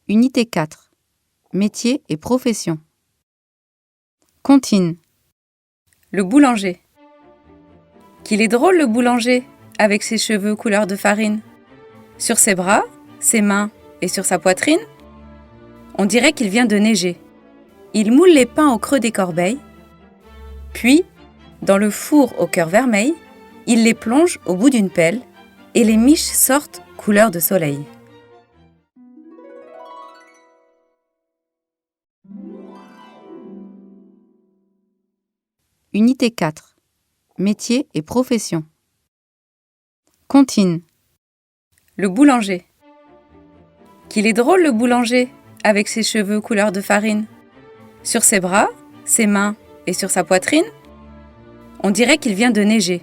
Unité 4. Métiers et professions. Comptine. Le boulanger. Qu'il est drôle le boulanger, avec ses cheveux couleur de farine. Sur ses bras, ses mains et sur sa poitrine, on dirait qu'il vient de neiger. Il moule les pains au creux des corbeilles, puis, dans le four au cœur vermeil, il les plonge au bout d'une pelle et les miches sortent couleur de soleil. Unité 4. Métiers et professions. Comptine. Le boulanger. Qu'il est drôle le boulanger, avec ses cheveux couleur de farine. Sur ses bras, ses mains et sur sa poitrine, on dirait qu'il vient de neiger.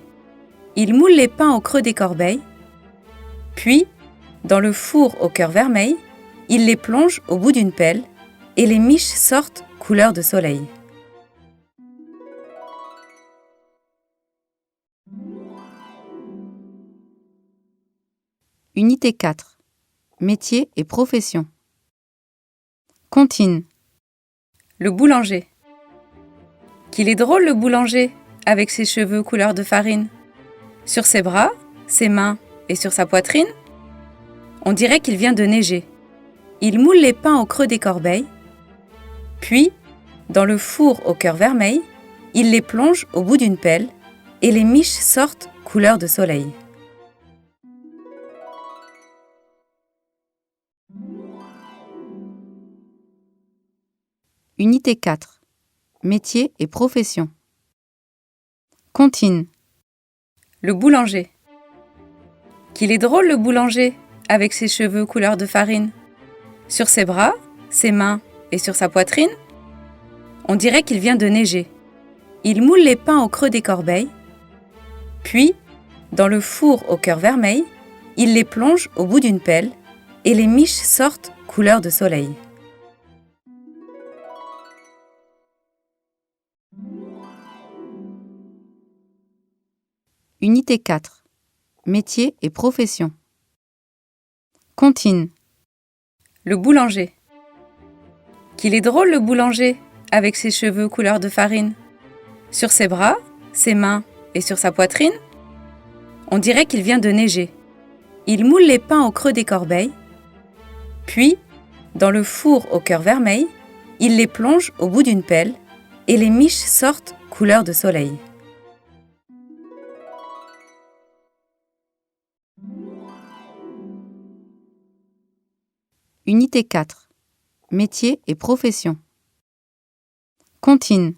Il moule les pains au creux des corbeilles, puis, dans le four au cœur vermeil, il les plonge au bout d'une pelle et les miches sortent couleur de soleil. Unité 4. Métiers et professions. Comptine. Le boulanger. Qu'il est drôle le boulanger, avec ses cheveux couleur de farine. Sur ses bras, ses mains et sur sa poitrine, on dirait qu'il vient de neiger. Il moule les pains au creux des corbeilles, puis, dans le four au cœur vermeil, il les plonge au bout d'une pelle et les miches sortent couleur de soleil. Unité 4. Métiers et professions. Comptine. Le boulanger. Qu'il est drôle le boulanger, avec ses cheveux couleur de farine. Sur ses bras, ses mains et sur sa poitrine, on dirait qu'il vient de neiger. Il moule les pains au creux des corbeilles, puis, dans le four au cœur vermeil, il les plonge au bout d'une pelle et les miches sortent couleur de soleil. Unité 4. Métiers et professions. Comptine. Le boulanger. Qu'il est drôle le boulanger, avec ses cheveux couleur de farine. Sur ses bras, ses mains et sur sa poitrine, on dirait qu'il vient de neiger. Il moule les pains au creux des corbeilles, puis, dans le four au cœur vermeil, il les plonge au bout d'une pelle et les miches sortent couleur de soleil. Unité 4. Métiers et professions. Comptine.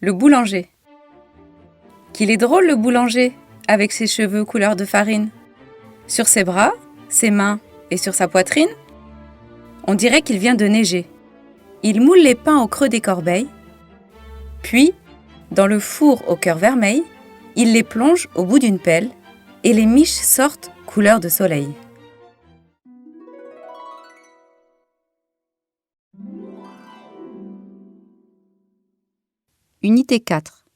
Le boulanger. Qu'il est drôle le boulanger, avec ses cheveux couleur de farine. Sur ses bras, ses mains et sur sa poitrine, on dirait qu'il vient de neiger. Il moule les pains au creux des corbeilles, puis, dans le four au cœur vermeil, il les plonge au bout d'une pelle et les miches sortent couleur de soleil. Unité 4.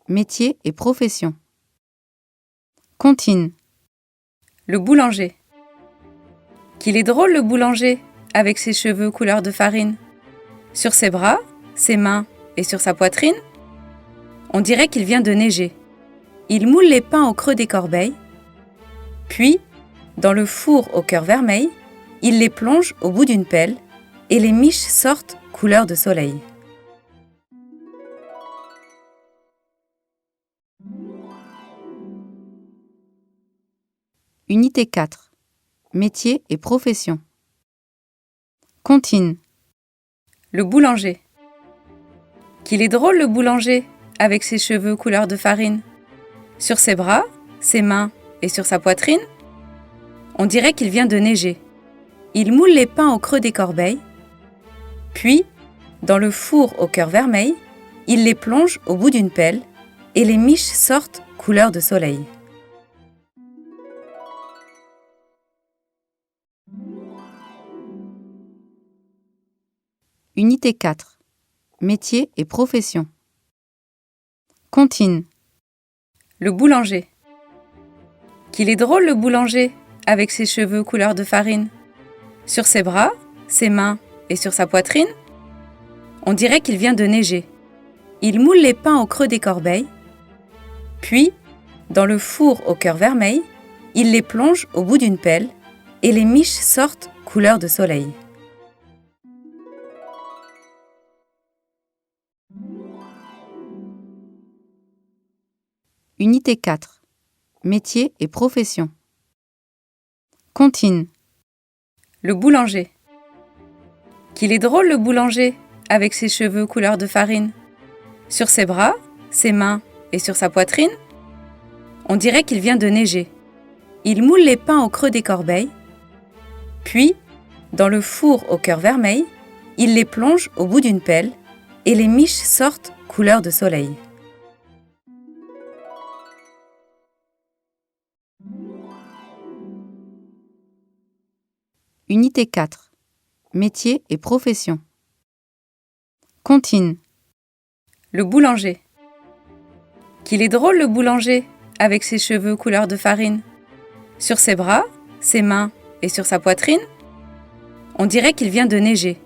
Métiers et professions. Comptine. Le boulanger. Qu'il est drôle le boulanger, avec ses cheveux couleur de farine. Sur ses bras, ses mains et sur sa poitrine, on dirait qu'il vient de neiger. Il moule les pains au creux des corbeilles, puis, dans le four au cœur vermeil, il les plonge au bout d'une pelle et les miches sortent couleur de soleil. Unité 4. Métiers et professions. Comptine. Le boulanger. Qu'il est drôle le boulanger, avec ses cheveux couleur de farine. Sur ses bras, ses mains et sur sa poitrine, on dirait qu'il vient de neiger. Il moule les pains au creux des corbeilles, puis, dans le four au cœur vermeil, il les plonge au bout d'une pelle et les miches sortent couleur de soleil. Unité 4. Métiers et professions. Comptine. Le boulanger. Qu'il est drôle le boulanger, avec ses cheveux couleur de farine. Sur ses bras, ses mains et sur sa poitrine, on dirait qu'il vient de neiger. Il moule les pains au creux des corbeilles, puis, dans le four au cœur vermeil, il les plonge au bout d'une pelle et les miches sortent couleur de soleil. Unité 4. Métier et profession. Comptine. Le boulanger. Qu'il est drôle le boulanger, avec ses cheveux couleur de farine. Sur ses bras, ses mains et sur sa poitrine, on dirait qu'il vient de neiger. Il moule les pains au creux des corbeilles, puis, dans le four au cœur vermeil, il les plonge au bout d'une pelle et les miches sortent couleur de soleil. Unité 4. Métier et profession. Comptine. Le boulanger. Qu'il est drôle le boulanger, avec ses cheveux couleur de farine. Sur ses bras, ses mains et sur sa poitrine, on dirait qu'il vient de neiger.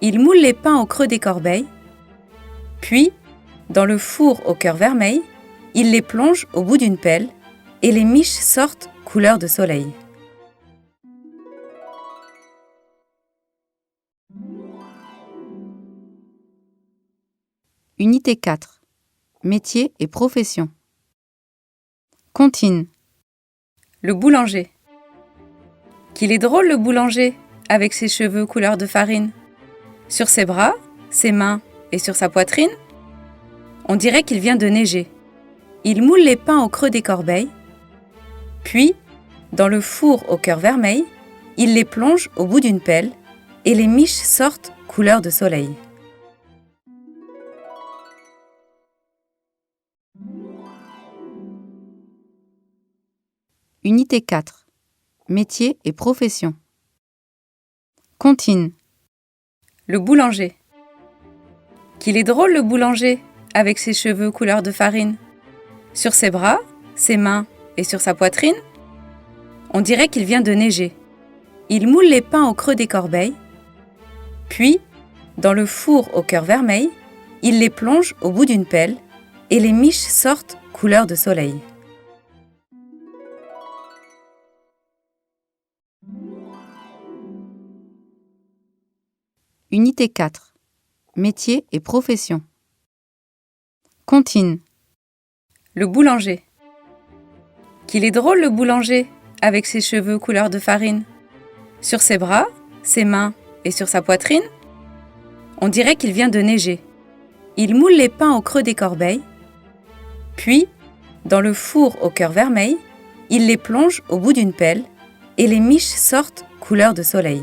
Il moule les pains au creux des corbeilles, puis, dans le four au cœur vermeil, il les plonge au bout d'une pelle et les miches sortent couleur de soleil. Unité 4. Métier et profession. Comptine. Le boulanger. Qu'il est drôle le boulanger, avec ses cheveux couleur de farine. Sur ses bras, ses mains et sur sa poitrine, on dirait qu'il vient de neiger. Il moule les pains au creux des corbeilles, puis, dans le four au cœur vermeil, il les plonge au bout d'une pelle et les miches sortent couleur de soleil. Unité 4. Métier et profession. Comptine. Le boulanger. Qu'il est drôle le boulanger, avec ses cheveux couleur de farine. Sur ses bras, ses mains et sur sa poitrine, on dirait qu'il vient de neiger. Il moule les pains au creux des corbeilles, puis, dans le four au cœur vermeil, il les plonge au bout d'une pelle et les miches sortent couleur de soleil. Unité 4. Métier et profession. Comptine. Le boulanger. Qu'il est drôle le boulanger, avec ses cheveux couleur de farine. Sur ses bras, ses mains et sur sa poitrine, on dirait qu'il vient de neiger. Il moule les pains au creux des corbeilles, puis, dans le four au cœur vermeil, il les plonge au bout d'une pelle et les miches sortent couleur de soleil.